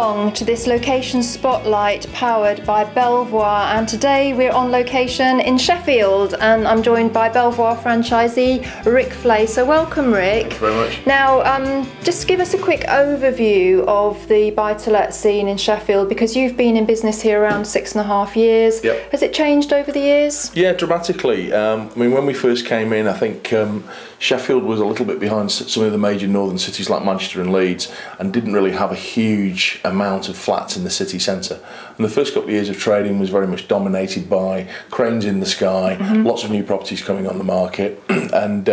along to this location spotlight powered by Belvoir, and today we're on location in Sheffield and I'm joined by Belvoir franchisee Rick Flay. So welcome, Rick. Thank you very much. Now just give us a quick overview of the buy-to-let scene in Sheffield, because you've been in business here around 6.5 years. Yep. Has it changed over the years? Yeah, dramatically. I mean, when we first came in, I think Sheffield was a little bit behind some of the major northern cities like Manchester and Leeds, and didn't really have a huge amount of flats in the city centre. And the first couple of years of trading was very much dominated by cranes in the sky, lots of new properties coming on the market, and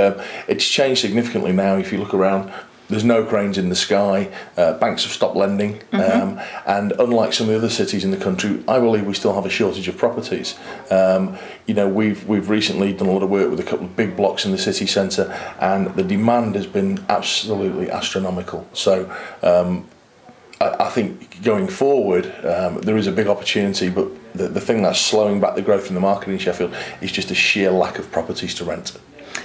it's changed significantly now. If you look around, there's no cranes in the sky, banks have stopped lending, and unlike some of the other cities in the country, I believe we still have a shortage of properties. You know, we've recently done a lot of work with a couple of big blocks in the city centre, and the demand has been absolutely astronomical. So I think going forward, there is a big opportunity, but the thing that's slowing back the growth in the market in Sheffield is just a sheer lack of properties to rent.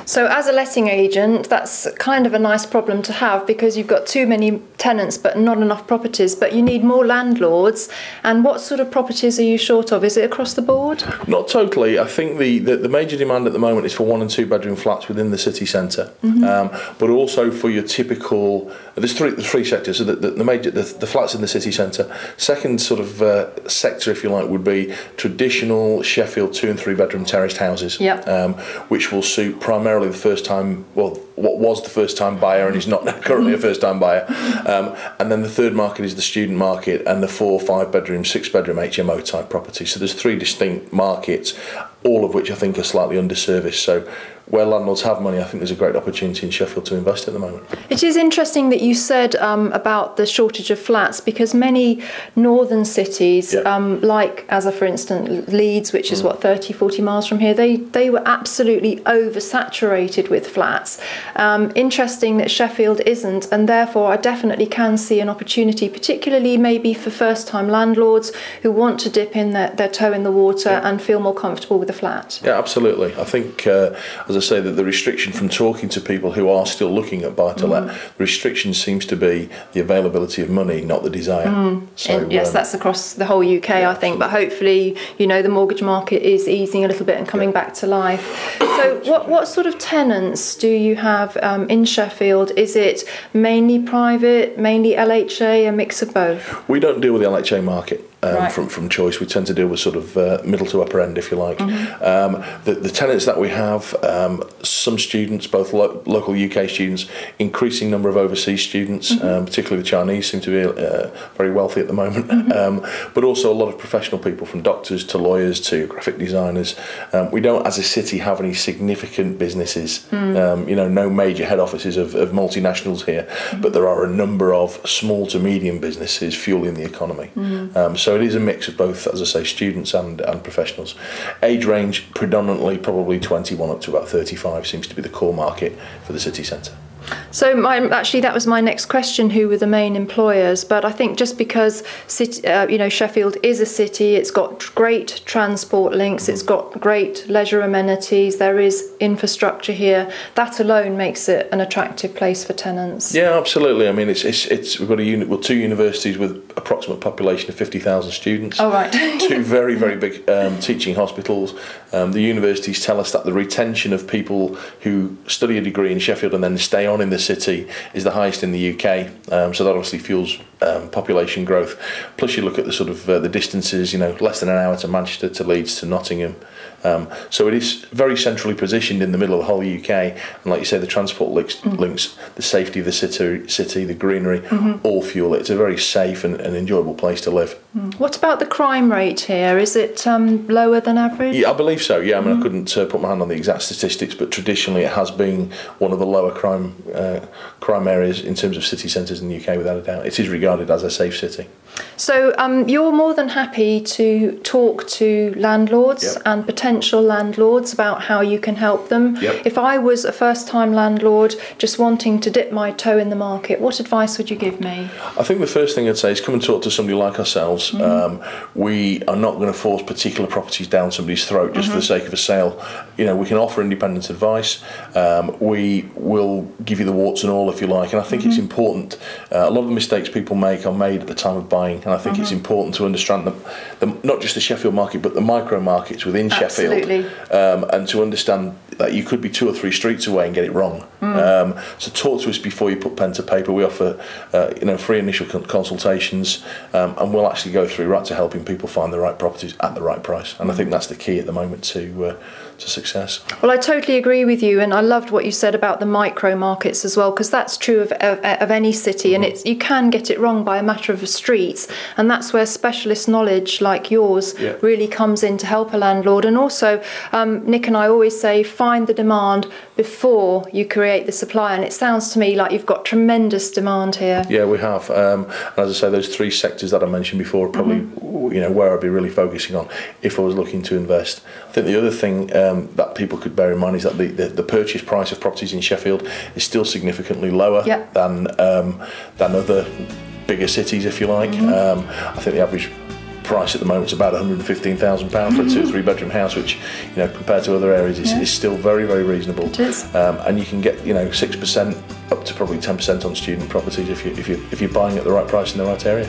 So as a letting agent, that's kind of a nice problem to have, because you've got too many tenants but not enough properties, but you need more landlords. And what sort of properties are you short of? Is it across the board? Not totally. I think the major demand at the moment is for 1 and 2 bedroom flats within the city centre, but also for your typical, there's three sectors. So the flats in the city centre. Second sort of sector, if you like, would be traditional Sheffield 2 and 3 bedroom terraced houses, which will suit primarily the first time, well, what was the first time buyer and is not currently a first time buyer. And then the third market is the student market, and the 4, 5 bedroom, 6 bedroom HMO type property. So there's 3 distinct markets, all of which I think are slightly underserviced. So where landlords have money, I think there's a great opportunity in Sheffield to invest at the moment. It is interesting that you said about the shortage of flats, because many northern cities, like, as for instance, Leeds, which is what, 30, 40 miles from here, they were absolutely oversaturated with flats. Interesting that Sheffield isn't, and therefore I definitely can see an opportunity, particularly maybe for first-time landlords who want to dip in their toe in the water and feel more comfortable with a flat. Yeah, absolutely. I think, as I say, that the restriction from talking to people who are still looking at buy-to-let, the restriction seems to be the availability of money, not the desire. So, yes, that's across the whole UK, I think, but hopefully, you know, the mortgage market is easing a little bit and coming back to life. So what sort of tenants do you have in Sheffield? Is it mainly private, mainly LHA, a mix of both? We don't deal with the LHA market. From choice. We tend to deal with sort of middle to upper end, if you like. The tenants that we have, some students, both local UK students, increasing number of overseas students, particularly the Chinese seem to be very wealthy at the moment, but also a lot of professional people, from doctors to lawyers to graphic designers. We don't, as a city, have any significant businesses, you know, no major head offices of multinationals here, but there are a number of small to medium businesses fueling the economy. So it is a mix of both, as I say, students and professionals. Age range predominantly probably 21 up to about 35 seems to be the core market for the city centre. So actually that was my next question, who were the main employers? But I think just because you know, Sheffield is a city, it's got great transport links, it's got great leisure amenities, there is infrastructure here, that alone makes it an attractive place for tenants. Yeah, absolutely. I mean, we've got 2 universities with approximate population of 50,000 students. Oh, right. 2 very, very big teaching hospitals. The universities tell us that the retention of people who study a degree in Sheffield and then stay on in the city is the highest in the UK, so that obviously fuels population growth. Plus you look at the sort of the distances, you know, less than an hour to Manchester, to Leeds, to Nottingham. So it is very centrally positioned in the middle of the whole UK, and like you say, the transport links, the safety of the city, the greenery, all fuel it. It's a very safe and enjoyable place to live. What about the crime rate here? Is it lower than average? Yeah, I believe so. Yeah, I mean, I couldn't put my hand on the exact statistics, but traditionally it has been one of the lower crime areas in terms of city centres in the UK, without a doubt. It is regarded as a safe city. So you're more than happy to talk to landlords and potentially potential landlords about how you can help them. If I was a first-time landlord just wanting to dip my toe in the market, what advice would you give me? I think the first thing I'd say is come and talk to somebody like ourselves. We are not going to force particular properties down somebody's throat just for the sake of a sale. You know, we can offer independent advice. We will give you the warts and all, if you like. And I think it's important. A lot of the mistakes people make are made at the time of buying, and I think it's important to understand not just the Sheffield market, but the micro markets within Sheffield, and to understand that you could be 2 or 3 streets away and get it wrong. So talk to us before you put pen to paper. We offer free initial consultations, and we'll actually go through right to helping people find the right properties at the right price. And I think that's the key at the moment to success. Well, I totally agree with you, and I loved what you said about the micro markets as well, because that's true of any city, and you can get it wrong by a matter of streets, and that's where specialist knowledge like yours really comes in to help a landlord. And also, Nick and I always say, find the demand before you create the supply, and it sounds to me like you've got tremendous demand here. Yeah, we have. And as I say, those 3 sectors that I mentioned before are probably where I'd be really focusing on if I was looking to invest. I think the other thing that people could bear in mind is that the purchase price of properties in Sheffield is still significantly lower than other bigger cities, if you like. I think the average price at the moment is about £115,000 for a 2 or 3 bedroom house, which, you know, compared to other areas is still very, very reasonable. It is. And you can get, 6% up to probably 10% on student properties if you're buying at the right price in the right area.